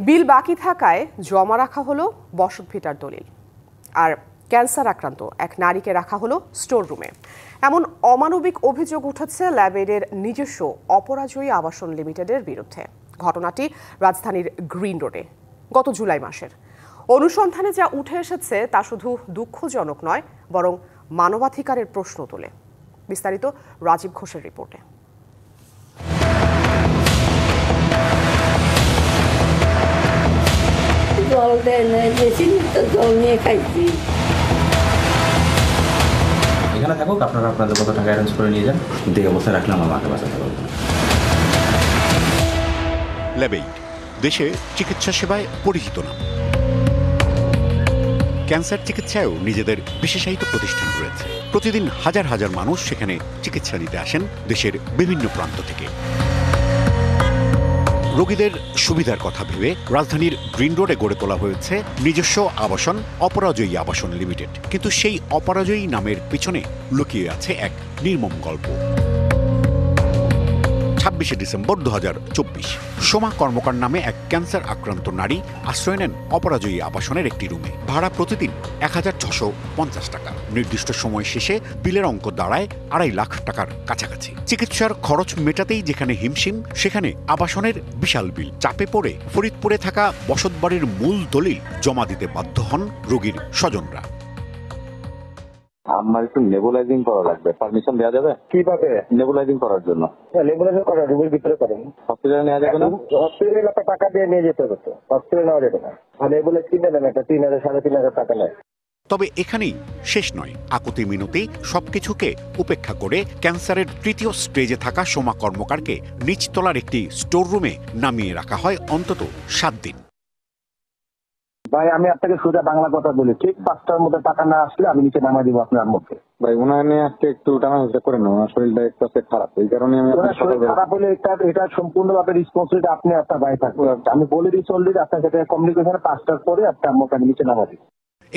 বিল বাকি থাকায় জমা রাখা হলো বসতভিটার দলিল, আর ক্যান্সার আক্রান্ত এক নারীকে রাখা হলো স্টোর রুমে। এমন অমানবিক অভিযোগ উঠেছে ল্যাবেডের নিজস্ব অপরাজয়ী আবাসন লিমিটেডের বিরুদ্ধে। ঘটনাটি রাজধানীর গ্রিন রোডে গত জুলাই মাসের। অনুসন্ধানে যা উঠে এসেছে তা শুধু দুঃখজনক নয়, বরং মানবাধিকারের প্রশ্ন তোলে। বিস্তারিত রাজীব ঘোষের রিপোর্টে। জল দেয় না, বেশি জল নিয়ে খাইছি। এখানে থাকুক, আপনারা আপনাদের কত টাকা অ্যারেঞ্জ করে নিয়ে যান। দেখে অবস্থায় রাখলে আমার মাকে বাঁচাতে পারবো না। ল্যাবেইড দেশে চিকিৎসা সেবায় পরিচিত নাম। ক্যান্সার চিকিৎসায়ও নিজেদের বিশেষায়িত প্রতিষ্ঠান রয়েছে। প্রতিদিন হাজার হাজার মানুষ সেখানে চিকিৎসা নিতে আসেন দেশের বিভিন্ন প্রান্ত থেকে। রোগীদের সুবিধার কথা ভেবে রাজধানীর গ্রিন রোডে গড়ে তোলা হয়েছে নিজস্ব আবাসন অপরাজয়ী আবাসন লিমিটেড। কিন্তু সেই অপরাজয়ী নামের পিছনে লুকিয়ে আছে এক নির্মম গল্প। 26শে ডিসেম্বর 2024 সোমা কর্মকার নামে এক ক্যান্সার আক্রান্ত নারী আশ্রয় নেন অপরাজয়ী আবাসনের একটি রুমে। ভাড়া প্রতিদিন 1650 টাকা। নির্দিষ্ট সময় শেষে বিলের অঙ্ক দাঁড়ায় 2.5 লাখ টাকার কাছাকাছি। চিকিৎসার খরচ মেটাতেই যেখানে হিমশিম, সেখানে আবাসনের বিশাল বিল। চাপে পড়ে ফরিদপুরে থাকা বসতবাড়ির মূল দলিল জমা দিতে বাধ্য হন রোগীর স্বজনরা। আমার একটু নেবুলাইজিং করা লাগবে, পারমিশন দেওয়া যাবে? কিভাবে নেবুলাইজিং করার জন্য? নেবুলাইজিং করা রুমের ভিতরে করেন, হসপিটালে নেওয়া যাবে না? হসপিটালে আপনার টাকা দিয়ে নিয়ে যেতে হবে, তো হসপিটালে নেওয়া যাবে না। আর নেবুলাইজ কিনে নেন, একটা 3000 3,500 টাকা নেয়। তবে এখানেই শেষ নয়। আকুতি মিনতি সবকিছুকে উপেক্ষা করে ক্যান্সারের তৃতীয় স্টেজে থাকা সোমা কর্মকারকে নিচতলার একটি স্টোর রুমে নামিয়ে রাখা হয় অন্তত 7 দিন। ভাই, আমি আপনাকে সোজা বাংলা কথা বলি, ঠিক 5টার মধ্যে টাকা না আসলে আমি নিচে নামাই দিব আপনার মুখে। ভাই, ওনার নিয়ে আজকে একটু টানা হিসেবে করে নেন, ওনার শরীরটা একটু খারাপ, এই কারণে আমি খারাপ হলে এটা সম্পূর্ণভাবে রেসপন্সিবিলিটি আপনি আপনার ভাই থাকবে। আমি বলে দিচ্ছি অলরেডি, আপনার সাথে কমিউনিকেশনে 5টার পরে আপনার মুখে নিচে নামাই দিব।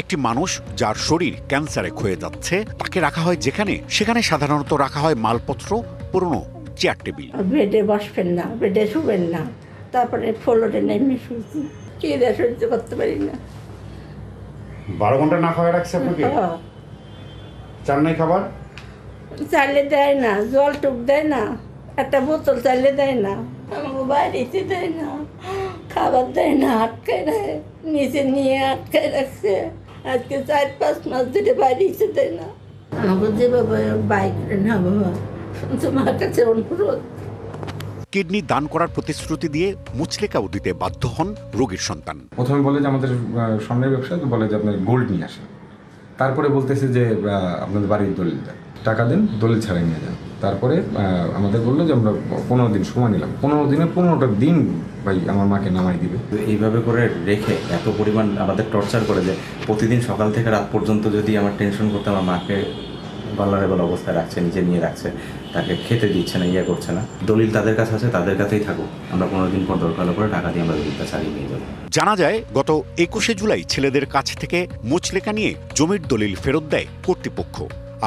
একটি মানুষ যার শরীর ক্যান্সারে ক্ষয়ে যাচ্ছে, তাকে রাখা হয় যেখানে সেখানে সাধারণত রাখা হয় মালপত্র, পুরনো চেয়ার টেবিল। বেডে বসবেন না, বেডে শুবেন না, তারপরে ফ্লোরে নেমে শুয়েছি। কি দেয় সহ্য করতে পারি না। 12 ঘন্টা না খাওয়া রাখছে আপনাকে? চান নাই খাবার? চাইলে দেয় না, জল টুক দেয় না, একটা বোতল চাইলে দেয় না, আমাকে বাড়িতে দেয় না, খাবার দেয় না, আটকায় দেয়, নিচে নিয়ে আটকায় রাখছে। আজকে 4-5 মাস ধরে বাড়িতে দেয় না। আমাকে যেভাবে বাইক না বাবা, তোমার কাছে অনুরোধ। কিডনি দান করার প্রতিশ্রুতি দিয়ে মুচলেকাও দিতে বাধ্য হন রোগীর সন্তান। প্রথমে বলে যে আমাদের স্বর্ণের ব্যবসা, তো বলে যে আপনার গোল্ড নিয়ে আসেন। তারপরে বলতেছে যে আপনাদের বাড়ির দলিল দেন, টাকা দেন, দলিল ছাড়াই নিয়ে যান। তারপরে আমাদের বললো যে আমরা 15 দিন সময় নিলাম। 15 দিনে 15টা দিন ভাই আমার মাকে নামাই দিবে। এইভাবে করে রেখে এত পরিমাণ আমাদের টর্চার করে যে প্রতিদিন সকাল থেকে রাত পর্যন্ত যদি আমার টেনশন করতে, আমার মাকে ভালনারেবল অবস্থায় রাখছে, নিচে নিয়ে রাখছে, তাকে খেতে দিচ্ছে না, ইয়ে করছে না। দলিল তাদের কাছে আছে, তাদের কাছেই থাকুক, আমরা 15 দিন পর দরকার করে টাকা দিয়ে আমরা দলিলটা ছাড়িয়ে নিয়ে যাবো। জানা যায় গত 21শে জুলাই ছেলেদের কাছ থেকে মুচলেকা নিয়ে জমির দলিল ফেরত দেয় কর্তৃপক্ষ,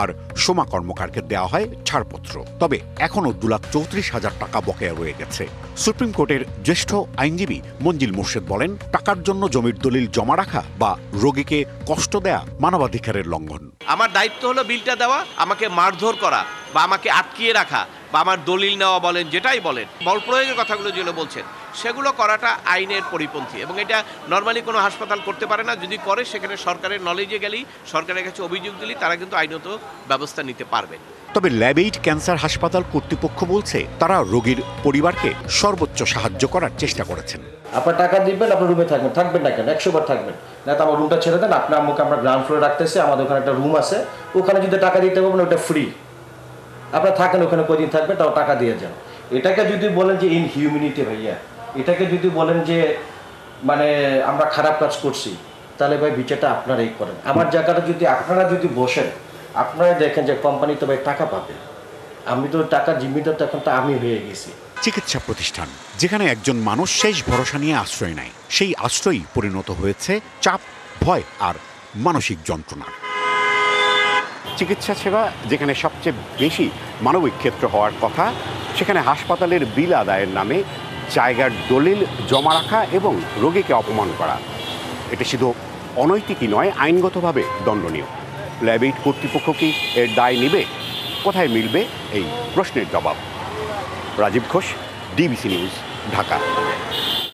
আর সোমা কর্মকারকে দেওয়া হয় ছাড়পত্র। তবে এখনও 2,34,000 টাকা বকেয়া রয়ে গেছে। সুপ্রিম কোর্টের জ্যেষ্ঠ আইনজীবী মঞ্জিল মোর্শেদ বলেন, টাকার জন্য জমির দলিল জমা রাখা বা রোগীকে কষ্ট দেয়া মানবাধিকারের লঙ্ঘন। আমার দায়িত্ব হলো বিলটা দেওয়া, আমাকে মারধর করা বা আমাকে আটকিয়ে রাখা বা আমার দলিল নেওয়া বলেন, যেটাই বলেন, বল প্রয়োগের কথাগুলো যেগুলো বলছেন, সেগুলো করাটা আইনের পরিপন্থী এবং এটা নর্মালি কোনো হাসপাতাল করতে পারে না। যদি করে সেখানে সরকারের নলেজে গেলেই, সরকারের কাছে অভিযোগ দিলেই তারা কিন্তু আইনত ব্যবস্থা নিতে পারবে। তবে ল্যাবেইড ক্যান্সার হাসপাতাল কর্তৃপক্ষ বলছে তারা রোগীর পরিবারকে সর্বোচ্চ সাহায্য করার চেষ্টা করেছেন। আপনার টাকা দিবেন, আপনার রুমে থাকবেন, থাকবেন না কেন, 100 বার থাকবেন না, তো আমার রুমটা ছেড়ে দেন। আপনার আম্মুকে আমরা গ্রাউন্ড ফ্লোরে রাখতেছি, আমাদের ওখানে একটা রুম আছে, ওখানে যদি টাকা দিতে পারবেন ওটা ফ্রি। আপনার থাকেন ওখানে, কদিন থাকবে, তাও টাকা দিয়ে যান। এটাকে যদি বলেন যে ইনহিউম্যানিটি ভাইয়া, এটাকে যদি বলেন যে মানে আমরা খারাপ কাজ করছি, তাহলে ভাই বিচারটা আপনারাই করেন। আমার জায়গাটা যদি আপনারা যদি বসেন, আপনারা দেখেন যে কোম্পানি তো ভাই টাকা পাবে, আমি তো টাকা জিম্মিদার, তখন তো আমি হয়ে গেছি। চিকিৎসা প্রতিষ্ঠান যেখানে একজন মানুষ শেষ ভরসা নিয়ে আশ্রয় নেয়, সেই আশ্রয়ই পরিণত হয়েছে চাপ, ভয় আর মানসিক যন্ত্রণার। চিকিৎসা সেবা যেখানে সবচেয়ে বেশি মানবিক ক্ষেত্র হওয়ার কথা, সেখানে হাসপাতালের বিল আদায়ের নামে জায়গার দলিল জমা রাখা এবং রোগীকে অপমান করা। এটা শুধু অনৈতিকই নয়, আইনগতভাবে দণ্ডনীয়। ল্যাব এইড কর্তৃপক্ষ কি এর দায় নেবে? কোথায় মিলবে এই প্রশ্নের জবাব? Rajib Ghosh, DBC news, Dhaka.